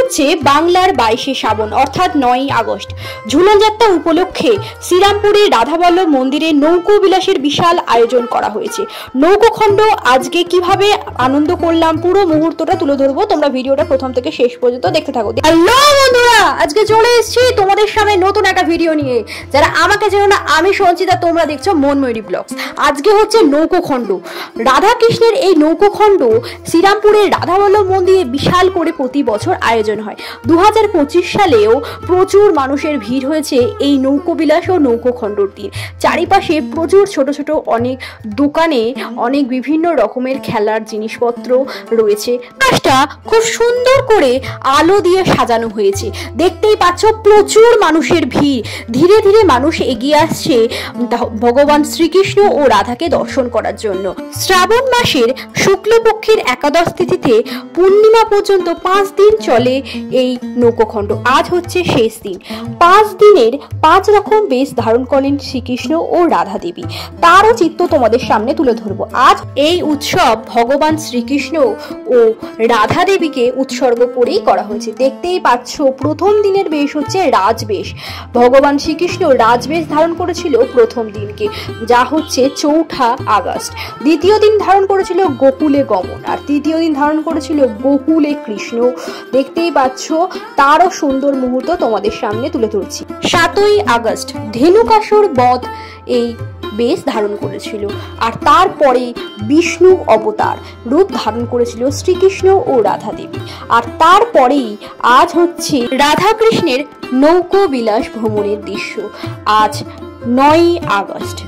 চলছে বাংলার 22শে শ্রাবণ অর্থাৎ 9ই আগস্ট। ঝুলন যাত্রা উপলক্ষে শ্রীরামপুরের রাধাবল্লভ মন্দিরে নৌকো বিলাসের বিশাল আয়োজন করা হয়েছে। নৌকোখণ্ড আজকে কিভাবে আনন্দ করলাম পুরো মুহূর্তটা তুলে ধরবো, তোমরা ভিডিওটা প্রথম থেকে শেষ পর্যন্ত দেখতে থাকো। হ্যালো বন্ধুরা, আজকে চলে এসেছি তোমাদের সামনে নতুন একটা ভিডিও নিয়ে। যারা আমাকে চেনো না, আমি সঞ্চিতা, তোমরা দেখছো মনময়ূরী ব্লগস। আজকে হচ্ছে নৌকোখণ্ড। রাধা কৃষ্ণের এই নৌকোখণ্ড শ্রীরামপুরের রাধাবল্লভ মন্দিরে বিশাল করে প্রতি বছর আয়োজন হয়। 2025 সালেও প্রচুর মানুষের ভিড় হয়েছে এই নৌকোবিলাস ও নৌকোখণ্ডর দিন। চারিপাশে প্রচুর ছোট ছোট অনেক দোকানে অনেক বিভিন্ন রকমের খেলার জিনিসপত্র রয়েছে। আকাশটা খুব সুন্দর করে আলো দিয়ে সাজানো হয়েছে, দেখতেই পাচ্ছ প্রচুর মানুষের ভিড়। ধীরে ধীরে মানুষ এগিয়ে আসছে ভগবান শ্রীকৃষ্ণ ও রাধাকে দর্শন করার জন্য। শ্রাবণ মাসের শুক্লপক্ষের একাদশ তিথিতে পূর্ণিমা পর্যন্ত 5 দিন চলে এই নৌকোখণ্ড। আজ হচ্ছে শেষ দিন। 5 দিনের 5 রকম বেশ ধারণ করেন শ্রীকৃষ্ণ ও রাধা দেবী, তারও চিত্র তোমাদের সামনে তুলে ধরবো। আজ এই উৎসব ভগবান শ্রীকৃষ্ণ ও রাধা দেবীকে উৎসর্গ করেই করা হয়েছে। দেখতেই পাচ্ছ প্রথম দিনের বেশ হচ্ছে রাজবেশ। ভগবান শ্রীকৃষ্ণ রাজবেশ ধারণ করেছিল প্রথম দিনকে, যা হচ্ছে 4 আগস্ট। দ্বিতীয় দিন ধারণ করেছিল গোকুলে গমন, আর তৃতীয় দিন ধারণ করেছিল গোকুলে কৃষ্ণ। দেখতেই পাচ্ছ তারও সুন্দর মুহূর্ত তোমাদের সামনে তুলে ধরছি। 7ই আগস্ট ধেনুকাসুর বধ এই বেশ ধারণ করেছিল, আর তারপরে বিষ্ণু অবতার রূপ ধারণ করেছিল শ্রীকৃষ্ণ ও রাধা দেবী। আর তারপরেই আজ হচ্ছে রাধা কৃষ্ণের নৌকো বিলাস ভ্রমণের দৃশ্য। আজ 9ই আগস্ট।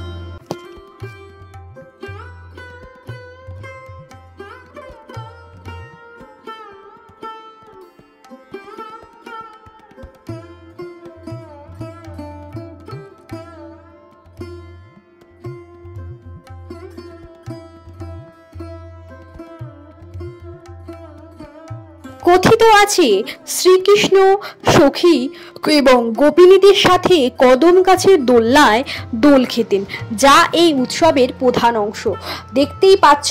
কথিত আছে শ্রীকৃষ্ণ সখী এবং গোপিনীদের সাথে কদম গাছের দোলনায় দোল খেতেন, যা এই উৎসবের প্রধান অংশ। দেখতেই পাচ্ছ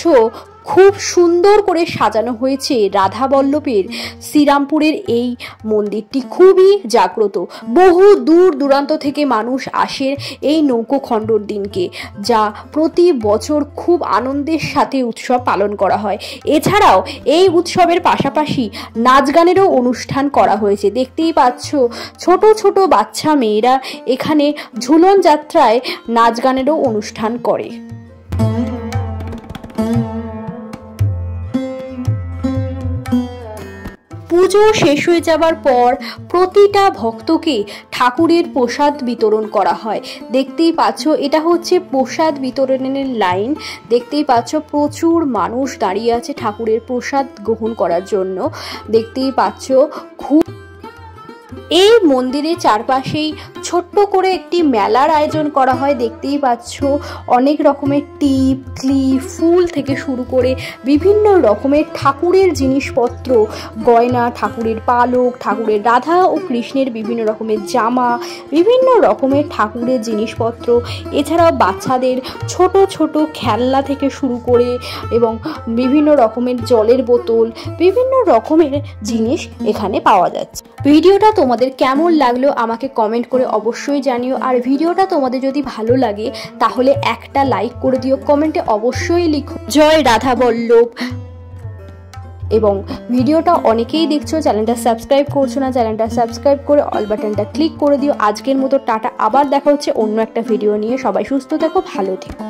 খুব সুন্দর করে সাজানো হয়েছে রাধাবল্লভের শ্রীরামপুরের এই মন্দিরটি। খুবই জাগ্রত, বহু দূর দূরান্ত থেকে মানুষ আসেন এই নৌকোখণ্ডর দিনকে, যা প্রতি বছর খুব আনন্দের সাথে উৎসব পালন করা হয়। এছাড়াও এই উৎসবের পাশাপাশি নাচ গানেরও অনুষ্ঠান করা হয়েছে। দেখতেই পাচ্ছ ছোট ছোট বাচ্চা মেয়েরা এখানে ঝুলন যাত্রায় নাচ গানেরও অনুষ্ঠান করে। পুজো শেষ হয়ে যাবার পর প্রতিটা ভক্তকে ঠাকুরের প্রসাদ বিতরণ করা হয়। দেখতেই পাচ্ছ এটা হচ্ছে প্রসাদ বিতরণের লাইন। দেখতেই পাচ্ছ প্রচুর মানুষ দাঁড়িয়ে আছে ঠাকুরের প্রসাদ গ্রহণ করার জন্য। দেখতেই পাচ্ছ খুব এই মন্দিরের চারপাশেই ছোট্ট করে একটি মেলার আয়োজন করা হয়। দেখতেই পাচ্ছ অনেক রকমের টিপ, ক্লিপ, ফুল থেকে শুরু করে বিভিন্ন রকমের ঠাকুরের জিনিসপত্র, গয়না, ঠাকুরের পালক, ঠাকুরের রাধা ও কৃষ্ণের বিভিন্ন রকমের জামা, বিভিন্ন রকমের ঠাকুরের জিনিসপত্র, এছাড়াও বাচ্চাদের ছোট ছোট খেলনা থেকে শুরু করে এবং বিভিন্ন রকমের জলের বোতল, বিভিন্ন রকমের জিনিস এখানে পাওয়া যাচ্ছে। ভিডিওটা তোমাদের কেমন লাগলো আমাকে কমেন্ট করে অবশ্যই জানিও। আর ভিডিওটা তোমাদের যদি ভালো লাগে তাহলে একটা লাইক করে দিও, কমেন্টে অবশ্যই লিখো জয় রাধাবল্লভ। এবং ভিডিওটা অনেকেই দেখছো, চ্যানেলটা সাবস্ক্রাইব করছো না, চ্যানেলটা সাবস্ক্রাইব করে অল বাটনটা ক্লিক করে দিও। আজকের মতো টাটা, আবার দেখা হচ্ছে অন্য একটা ভিডিও নিয়ে। সবাই সুস্থ থেকো, ভালো থেকো।